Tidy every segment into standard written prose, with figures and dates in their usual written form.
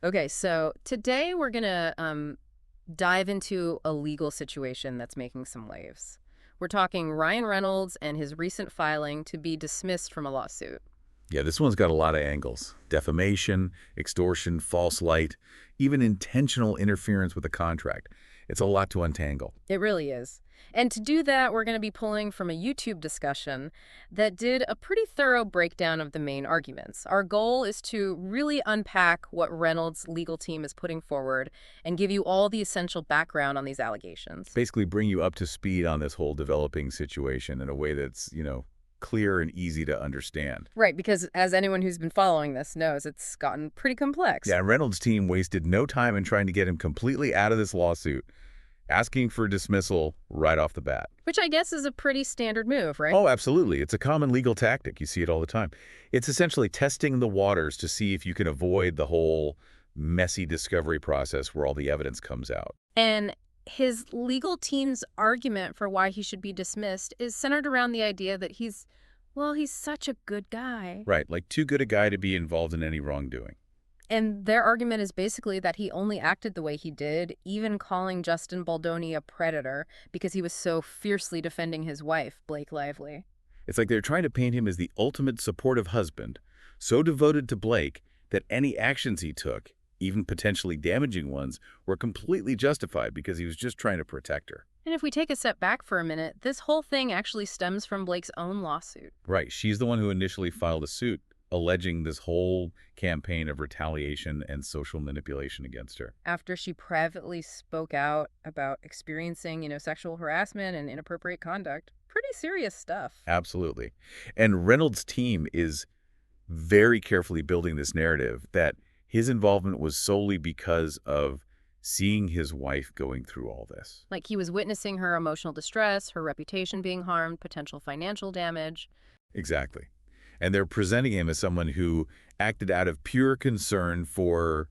Okay, so today we're going to dive into a legal situation that's making some waves. We're talking Ryan Reynolds and his recent filing to be dismissed from a lawsuit. Yeah, this one's got a lot of angles. Defamation, extortion, false light, even intentional interference with a contract. It's a lot to untangle. It really is. And to do that, we're going to be pulling from a YouTube discussion that did a pretty thorough breakdown of the main arguments. Our goal is to really unpack what Reynolds' legal team is putting forward and give you all the essential background on these allegations. Basically bring you up to speed on this whole developing situation in a way that's, clear and easy to understand. Right, because as anyone who's been following this knows, it's gotten pretty complex. Yeah, Reynolds' team wasted no time in trying to get him completely out of this lawsuit, asking for dismissal right off the bat. Which I guess is a pretty standard move, right? Oh, absolutely. It's a common legal tactic. You see it all the time. It's essentially testing the waters to see if you can avoid the whole messy discovery process where all the evidence comes out. And his legal team's argument for why he should be dismissed is centered around the idea that he's such a good guy. Right, like too good a guy to be involved in any wrongdoing. And their argument is basically that he only acted the way he did, even calling Justin Baldoni a predator because he was so fiercely defending his wife, Blake Lively. It's like they're trying to paint him as the ultimate supportive husband, so devoted to Blake that any actions he took, even potentially damaging ones, were completely justified because he was just trying to protect her. And if we take a step back for a minute, this whole thing actually stems from Blake's own lawsuit. Right, she's the one who initially filed a suit alleging this whole campaign of retaliation and social manipulation against her. After she privately spoke out about experiencing, sexual harassment and inappropriate conduct. Pretty serious stuff. Absolutely. And Reynolds' team is very carefully building this narrative that his involvement was solely because of seeing his wife going through all this. Like he was witnessing her emotional distress, her reputation being harmed, potential financial damage. Exactly. And they're presenting him as someone who acted out of pure concern for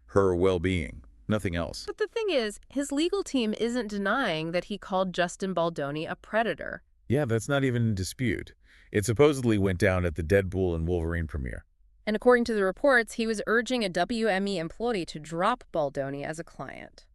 her well-being, nothing else. But the thing is, his legal team isn't denying that he called Justin Baldoni a predator. Yeah, that's not even in dispute. It supposedly went down at the Deadpool and Wolverine premiere. And according to the reports, he was urging a WME employee to drop Baldoni as a client.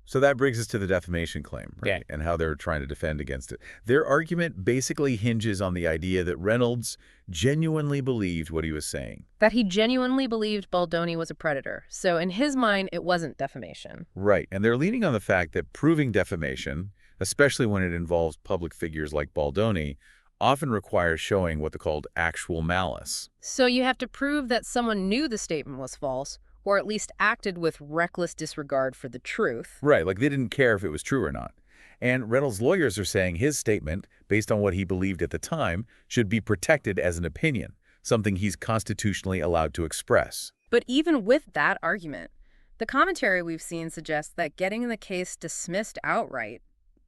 So that brings us to the defamation claim, right? Yeah. And how they're trying to defend against it. Their argument basically hinges on the idea that Reynolds genuinely believed what he was saying. That he genuinely believed Baldoni was a predator. So in his mind, it wasn't defamation. Right. And they're leaning on the fact that proving defamation, especially when it involves public figures like Baldoni, often requires showing what they called actual malice. So you have to prove that someone knew the statement was false, or at least acted with reckless disregard for the truth. Right, like they didn't care if it was true or not. And Reynolds' lawyers are saying his statement, based on what he believed at the time, should be protected as an opinion, something he's constitutionally allowed to express. But even with that argument, the commentary we've seen suggests that getting the case dismissed outright,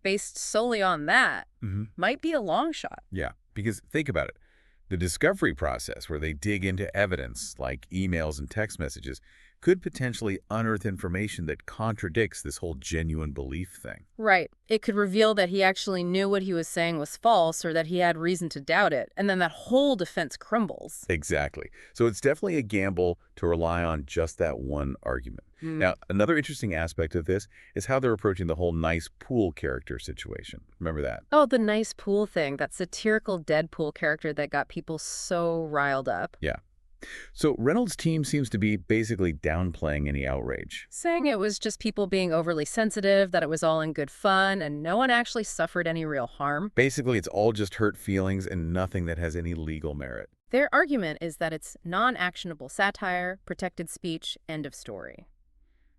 based solely on that, might be a long shot. Yeah, because think about it. The discovery process, where they dig into evidence like emails and text messages, could potentially unearth information that contradicts this whole genuine belief thing. Right. It could reveal that he actually knew what he was saying was false or that he had reason to doubt it, and then that whole defense crumbles. Exactly. So it's definitely a gamble to rely on just that one argument. Now, another interesting aspect of this is how they're approaching the whole nice pool character situation. Remember that? Oh, the nice pool thing, that satirical Deadpool character that got people so riled up. Yeah. So Reynolds' team seems to be basically downplaying any outrage. Saying it was just people being overly sensitive, that it was all in good fun, and no one actually suffered any real harm. Basically, it's all just hurt feelings and nothing that has any legal merit. Their argument is that it's non-actionable satire, protected speech, end of story.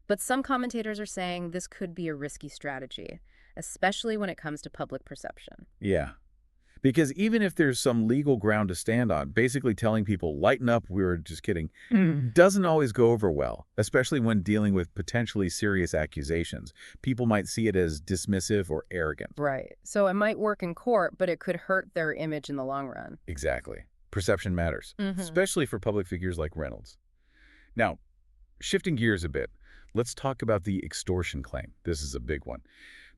But some commentators are saying this could be a risky strategy, especially when it comes to public perception. Yeah. Because even if there's some legal ground to stand on, basically telling people, lighten up, we were just kidding, doesn't always go over well, especially when dealing with potentially serious accusations. People might see it as dismissive or arrogant. Right. So it might work in court, but it could hurt their image in the long run. Exactly. Perception matters, especially for public figures like Reynolds. Now, shifting gears a bit, let's talk about the extortion claim. This is a big one.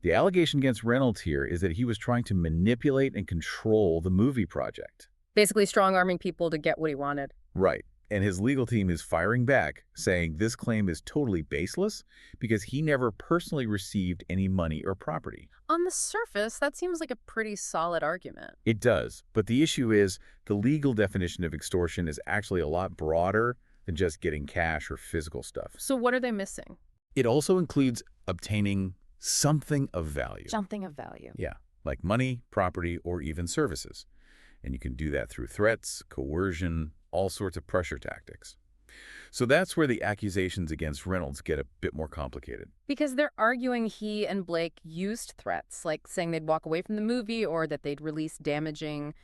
The allegation against Reynolds here is that he was trying to manipulate and control the movie project. Basically strong-arming people to get what he wanted. Right. And his legal team is firing back, saying this claim is totally baseless because he never personally received any money or property. On the surface, that seems like a pretty solid argument. It does, but the issue is the legal definition of extortion is actually a lot broader than just getting cash or physical stuff. So what are they missing? It also includes obtaining something of value. Something of value. Yeah, like money, property, or even services. And you can do that through threats, coercion, all sorts of pressure tactics. So that's where the accusations against Reynolds get a bit more complicated. Because they're arguing he and Blake used threats, like saying they'd walk away from the movie or that they'd release damaging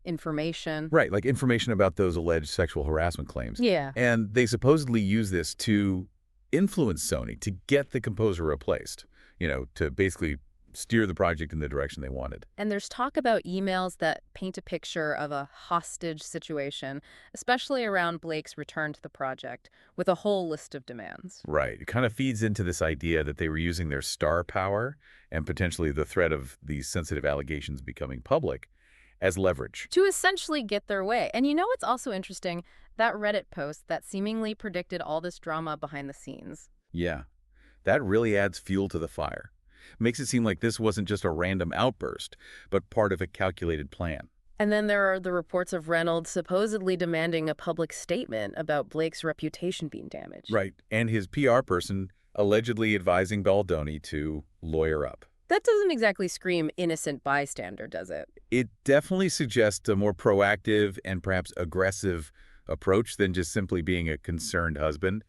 information. Right, like information about those alleged sexual harassment claims. Yeah. And they supposedly use this to influence Sony to get the composer replaced, to basically steer the project in the direction they wanted. And there's talk about emails that paint a picture of a hostage situation, especially around Blake's return to the project, with a whole list of demands. Right. It kind of feeds into this idea that they were using their star power and potentially the threat of these sensitive allegations becoming public as leverage. To essentially get their way. And you know what's also interesting? That Reddit post that seemingly predicted all this drama behind the scenes. Yeah. That really adds fuel to the fire. Makes it seem like this wasn't just a random outburst, but part of a calculated plan. And then there are the reports of Reynolds supposedly demanding a public statement about Blake's reputation being damaged. Right. And his PR person allegedly advising Baldoni to lawyer up. That doesn't exactly scream innocent bystander, does it? It definitely suggests a more proactive and perhaps aggressive approach than just simply being a concerned husband.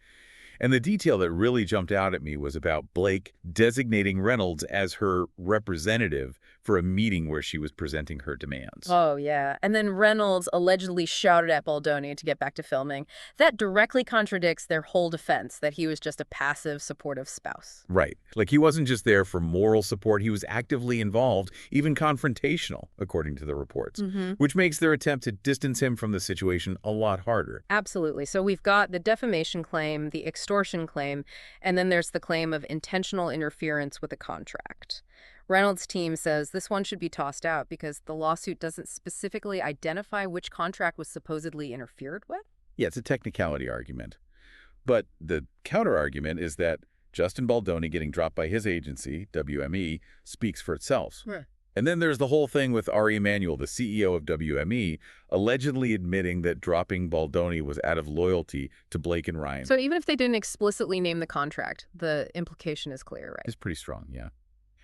And the detail that really jumped out at me was about Blake designating Reynolds as her representative for a meeting where she was presenting her demands. Oh, yeah. And then Reynolds allegedly shouted at Baldoni to get back to filming. That directly contradicts their whole defense that he was just a passive, supportive spouse. Right. Like he wasn't just there for moral support, he was actively involved, even confrontational, according to the reports, which makes their attempt to distance him from the situation a lot harder. Absolutely. So we've got the defamation claim, the extortion claim, and then there's the claim of intentional interference with a contract. Reynolds' team says this one should be tossed out because the lawsuit doesn't specifically identify which contract was supposedly interfered with. Yeah, it's a technicality argument. But the counter-argument is that Justin Baldoni getting dropped by his agency, WME, speaks for itself. Right. And then there's the whole thing with Ari Emanuel, the CEO of WME, allegedly admitting that dropping Baldoni was out of loyalty to Blake and Ryan. So even if they didn't explicitly name the contract, the implication is clear, right? It's pretty strong, yeah.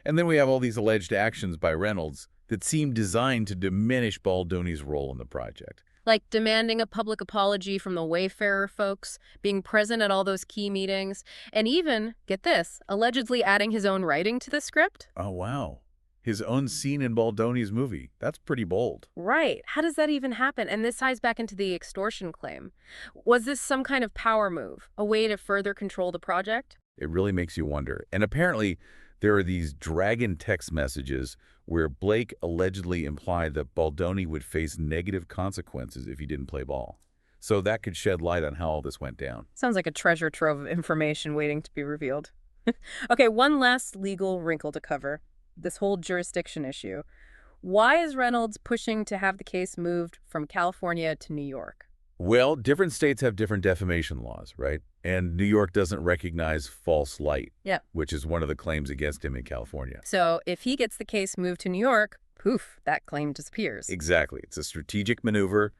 And then we have all these alleged actions by Reynolds that seem designed to diminish Baldoni's role in the project. Like demanding a public apology from the Wayfarer folks, being present at all those key meetings, and even, get this, allegedly adding his own writing to the script? Oh, wow. His own scene in Baldoni's movie. That's pretty bold. Right. How does that even happen? And this ties back into the extortion claim. Was this some kind of power move, a way to further control the project? It really makes you wonder. And apparently, there are these dragon text messages where Blake allegedly implied that Baldoni would face negative consequences if he didn't play ball. So that could shed light on how all this went down. Sounds like a treasure trove of information waiting to be revealed. Okay, one last legal wrinkle to cover. This whole jurisdiction issue. Why is Reynolds pushing to have the case moved from California to New York? Well, different states have different defamation laws, right? And New York doesn't recognize false light, which is one of the claims against him in California. So if he gets the case moved to New York, poof, that claim disappears. Exactly. It's a strategic maneuver,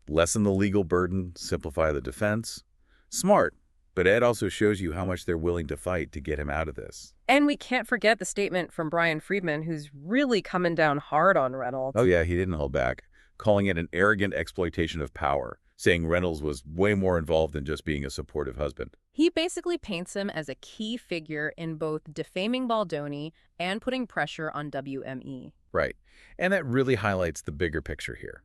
lessen the legal burden, simplify the defense. Smart, but Ed also shows you how much they're willing to fight to get him out of this. And we can't forget the statement from Brian Friedman, who's really coming down hard on Reynolds. Oh yeah, he didn't hold back, calling it an arrogant exploitation of power, saying Reynolds was way more involved than just being a supportive husband. He basically paints him as a key figure in both defaming Baldoni and putting pressure on WME. Right. And that really highlights the bigger picture here.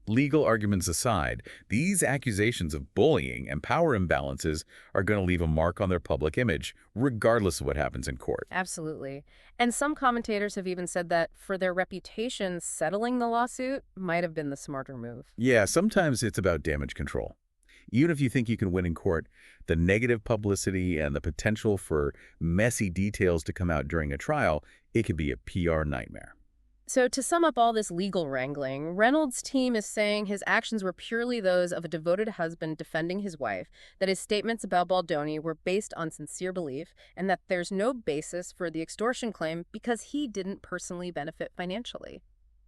Legal arguments aside, these accusations of bullying and power imbalances are going to leave a mark on their public image, regardless of what happens in court. Absolutely. And some commentators have even said that for their reputation, settling the lawsuit might have been the smarter move. Yeah, sometimes it's about damage control. Even if you think you can win in court, the negative publicity and the potential for messy details to come out during a trial, it could be a PR nightmare. So to sum up all this legal wrangling, Reynolds' team is saying his actions were purely those of a devoted husband defending his wife, that his statements about Baldoni were based on sincere belief, and that there's no basis for the extortion claim because he didn't personally benefit financially.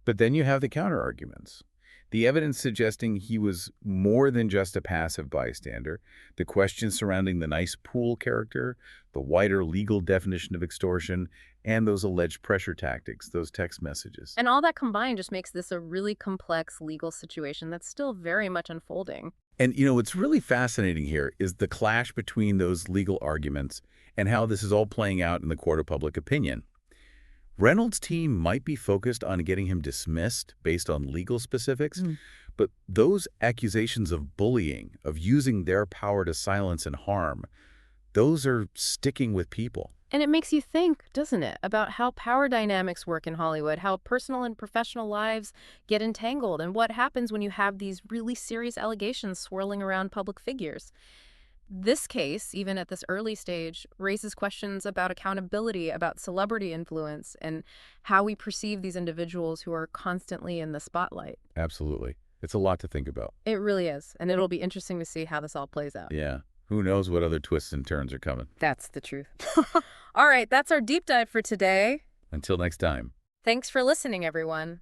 But then you have the counter-arguments. The evidence suggesting he was more than just a passive bystander, the questions surrounding the nice pool character, the wider legal definition of extortion, and those alleged pressure tactics, those text messages. And all that combined just makes this a really complex legal situation that's still very much unfolding. And, what's really fascinating here is the clash between those legal arguments and how this is all playing out in the court of public opinion. Reynolds' team might be focused on getting him dismissed based on legal specifics, but those accusations of bullying, of using their power to silence and harm, those are sticking with people. And it makes you think, doesn't it, about how power dynamics work in Hollywood, how personal and professional lives get entangled, and what happens when you have these really serious allegations swirling around public figures. This case, even at this early stage, raises questions about accountability, about celebrity influence, and how we perceive these individuals who are constantly in the spotlight. Absolutely. It's a lot to think about. It really is, and it'll be interesting to see how this all plays out. Yeah. Who knows what other twists and turns are coming. That's the truth. All right, that's our deep dive for today. Until next time. Thanks for listening, everyone.